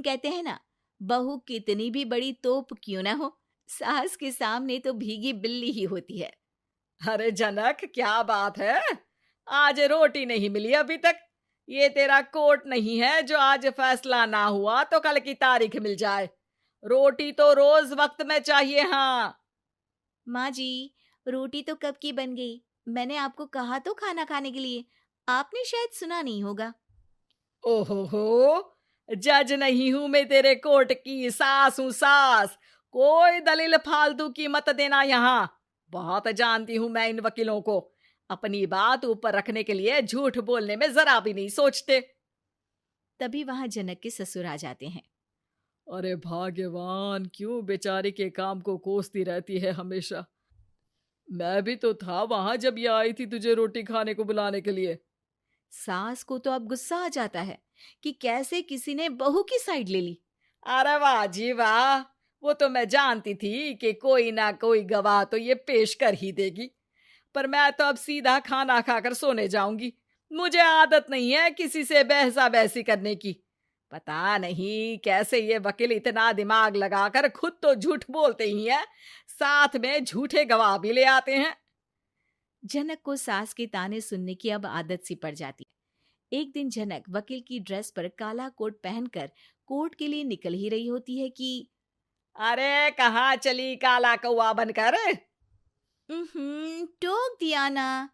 कहते हैं ना, बहू कितनी भी बड़ी तोप क्यों ना हो, सास के सामने तो भीगी बिल्ली ही होती है। अरे जनक, क्या बात है। आज रोटी नहीं मिली अभी तक। ये तेरा कोर्ट नहीं है जो आज फैसला ना हुआ तो कल की तारीख मिल जाए। रोटी तो रोज वक्त में चाहिए। हाँ। माँ जी, रोटी तो कब की बन गई। मैंने आपको कहा तो खाना खाने के लिए, आपने शायद सुना नहीं होगा। ओहो, जज नहीं हूं मैं तेरे कोर्ट की, सास हूं सास। कोई दलील फालतू की मत देना यहाँ। बहुत जानती हूं मैं इन वकीलों को। अपनी बात ऊपर रखने के लिए झूठ बोलने में जरा भी नहीं सोचते। तभी वहां जनक के ससुर आ जाते हैं। अरे भाग्यवान, क्यों बेचारी के काम को कोसती रहती है हमेशा। मैं भी तो था वहां जब ये आई थी तुझे रोटी खाने को बुलाने के लिए। सास को तो अब गुस्सा आ जाता है कि कैसे किसी ने बहू की साइड ले ली। अरे वाह जी वाह। वो तो मैं जानती थी कि कोई ना कोई गवाह तो ये पेश कर ही देगी। पर मैं तो अब सीधा खाना खाकर सोने जाऊंगी। मुझे आदत नहीं है किसी से बहसा बहसी करने की। पता नहीं कैसे ये वकील इतना दिमाग लगाकर खुद तो झूठ बोलते ही हैं, साथ में झूठे गवाह भी ले आते हैं। जनक को सास के ताने सुनने की अब आदत सी पड़ जाती है। एक दिन जनक वकील की ड्रेस पर काला कोट पहनकर कोर्ट के लिए निकल ही रही होती है कि अरे कहाँ चली काला कौवा बनकर। टोक दिया ना।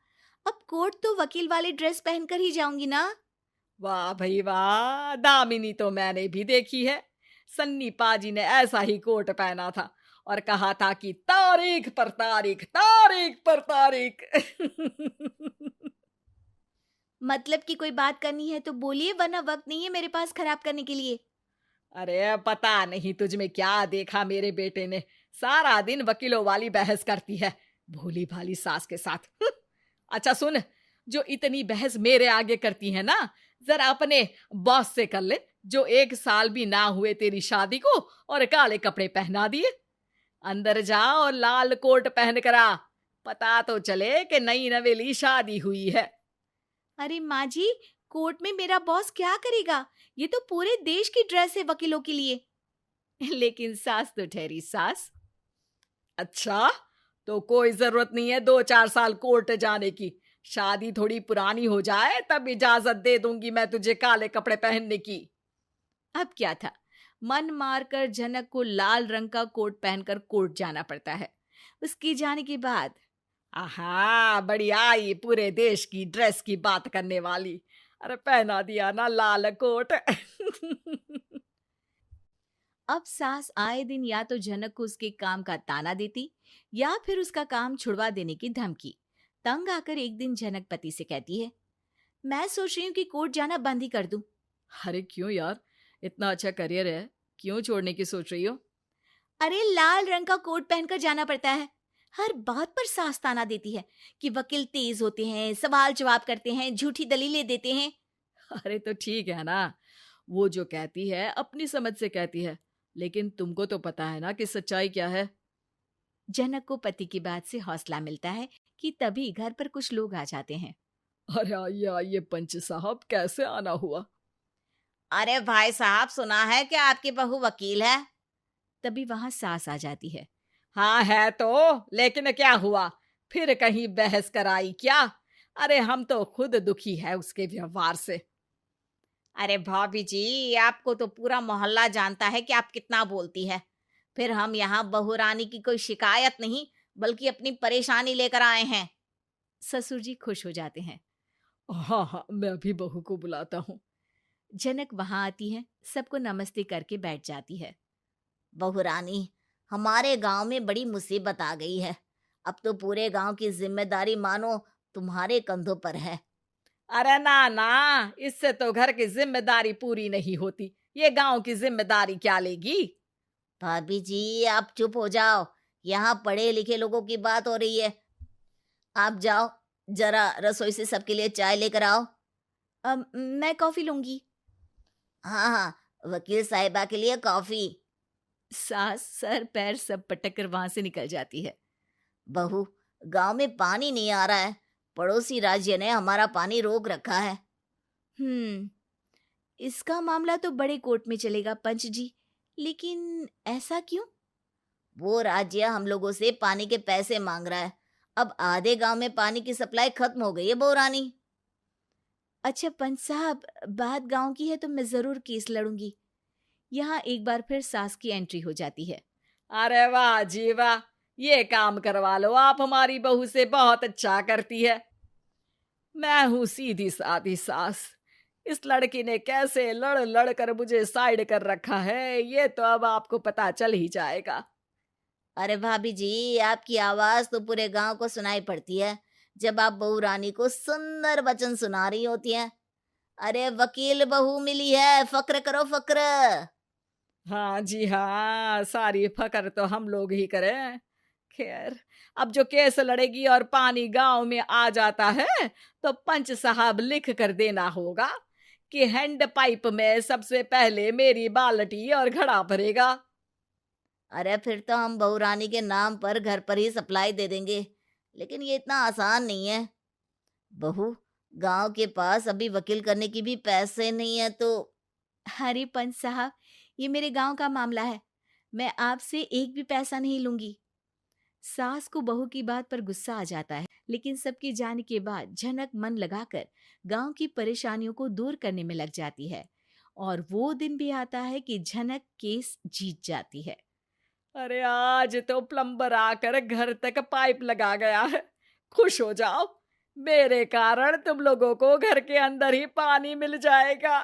अब कोर्ट तो वकील वाली ड्रेस पहनकर ही जाऊंगी ना। वाह भाई वाह, दामिनी तो मैंने भी देखी है। सन्नी पाजी ने ऐसा ही कोट पहना था और कहा था कि तारीख पर तारीख, तारीख पर तारीख। मतलब कि कोई बात करनी है तो बोलिए, वरना वक्त नहीं है मेरे पास खराब करने के लिए। अरे पता नहीं तुझ में क्या देखा मेरे बेटे ने। सारा दिन वकीलों वाली बहस करती है, भोली भाली सास के साथ। अच्छा सुन, जो इतनी बहस मेरे आगे करती है ना, जरा अपने बॉस से कर ले, जो 1 साल भी ना हुए तेरी शादी को और काले कपड़े पहना दिए। अंदर जा और लाल कोट पहन कर आ। पता तो चले कि नई नवेली शादी हुई है। अरे माँ जी, कोर्ट में मेरा बॉस क्या करेगा? ये तो पूरे देश की ड्रेस है वकीलों के लिए। लेकिन सास तो ठहरी सास। अच्छा, तो कोई जरूरत नहीं है 2-4 साल कोर्ट जाने की। शादी थोड़ी पुरानी हो जाए तब इजाजत दे दूंगी मैं तुझे काले कपड़े पहनने की। अब क्या था, मन मारकर जनक को लाल रंग का कोट पहनकर कोर्ट जाना पड़ता है। उसके जाने के बाद आहा, बढ़िया, ये पूरे देश की ड्रेस की बात करने वाली। अरे पहना दिया ना लाल कोट। अब सास आए दिन या तो जनक को उसके काम का ताना देती या फिर उसका काम छुड़वा देने की धमकी। तंग आकर एक दिन जनक पति से कहती है, मैं सोच रही हूँ कि कोर्ट जाना बंद ही कर दूं। अरे क्यों यार, इतना अच्छा करियर है, क्यों छोड़ने की सोच रही हो? अरे लाल रंग का कोट पहनकर जाना पड़ता है। हर बात पर सास ताना देती है कि वकील तेज होते हैं, सवाल जवाब करते हैं, झूठी दलीलें देते हैं। अरे तो ठीक है ना, वो जो कहती है अपनी समझ से कहती है, लेकिन तुमको तो पता है ना कि सच्चाई क्या है। जनक को पति की बात से हौसला मिलता है कि तभी घर पर कुछ लोग आ जाते हैं। अरे आइए पंच साहब, कैसे आना हुआ? अरे भाई साहब, सुना है कि आपकी बहू वकील है। तभी वहां सास आ जाती है। हाँ है तो, लेकिन क्या हुआ? फिर कहीं बहस कराई क्या? अरे हम तो खुद दुखी है उसके व्यवहार से। अरे भाभी जी, आपको तो पूरा मोहल्ला जानता है कि आप कितना बोलती है। फिर हम यहाँ बहू रानी की कोई शिकायत नहीं, बल्कि अपनी परेशानी लेकर आए हैं। ससुर जी खुश हो जाते हैं। हाँ हाँ, मैं अभी बहू को बुलाता हूँ। जनक वहां आती है, सबको नमस्ते करके बैठ जाती है। बहू रानी, हमारे गांव में बड़ी मुसीबत आ गई है। अब तो पूरे गांव की जिम्मेदारी मानो तुम्हारे कंधों पर है। अरे ना ना, इससे तो घर की जिम्मेदारी पूरी नहीं होती। ये गांव की जिम्मेदारी क्या लेगी? भाभी जी, आप चुप हो जाओ। यहाँ पढ़े लिखे लोगों की बात हो रही है। आप जाओ, जरा रसोई से सबके लिए चाय लेकर आओ। मैं कॉफी लूंगी। हाँ हाँ, वकील साहिबा के लिए कॉफी। सास सर पैर सब पटक कर वहां से निकल जाती है। बहू, गांव में पानी नहीं आ रहा है। पड़ोसी राज्य ने हमारा पानी रोक रखा है। हम्म इसका मामला तो बड़े कोर्ट में चलेगा पंच जी, लेकिन ऐसा क्यों? वो राज्य हम लोगों से पानी के पैसे मांग रहा है। अब आधे गांव में पानी की सप्लाई खत्म हो गई है बहुरानी। अच्छा पंच साहब, बात गांव की है तो मैं जरूर केस लड़ूंगी। यहाँ एक बार फिर सास की एंट्री हो जाती है। अरे वाह जी वाह, ये काम करवा लो, आप हमारी बहू से बहुत अच्छा करती है। मैं हूं सीधी सादी सास। इस लड़की ने कैसे लड़ लड़ कर मुझे साइड कर रखा है, ये तो अब आपको पता चल ही जाएगा। अरे भाभी जी, आपकी आवाज तो पूरे गांव को सुनाई पड़ती है जब आप बहू रानी को सुंदर वचन सुना रही होती हैं। अरे वकील बहू मिली है, फक्र करो फक्र। हाँ जी हाँ, सारी फकर तो हम लोग ही करें। खैर, अब जो केस लड़ेगी और पानी गांव में आ जाता है, तो पंच साहब लिख कर देना होगा कि हैंड पाइप में सबसे पहले मेरी बाल्टी और घड़ा भरेगा। अरे फिर तो हम बहू रानी के नाम पर घर पर ही सप्लाई दे देंगे, लेकिन ये इतना आसान नहीं है। बहू, गांव के पास अभी वकील करने की भी पैसे नहीं है तो। अरे पंच साहब, ये मेरे गांव का मामला है, मैं आपसे एक भी पैसा नहीं लूंगी। सास को बहू की बात पर गुस्सा आ जाता है, लेकिन सबकी जाने के बाद झनक मन लगाकर गांव की परेशानियों को दूर करने में लग जाती है। और वो दिन भी आता है कि झनक केस जीत जाती है। अरे आज तो प्लम्बर आकर घर तक पाइप लगा गया है। खुश हो जाओ, मेरे कारण तुम लोगों को घर के अंदर ही पानी मिल जाएगा।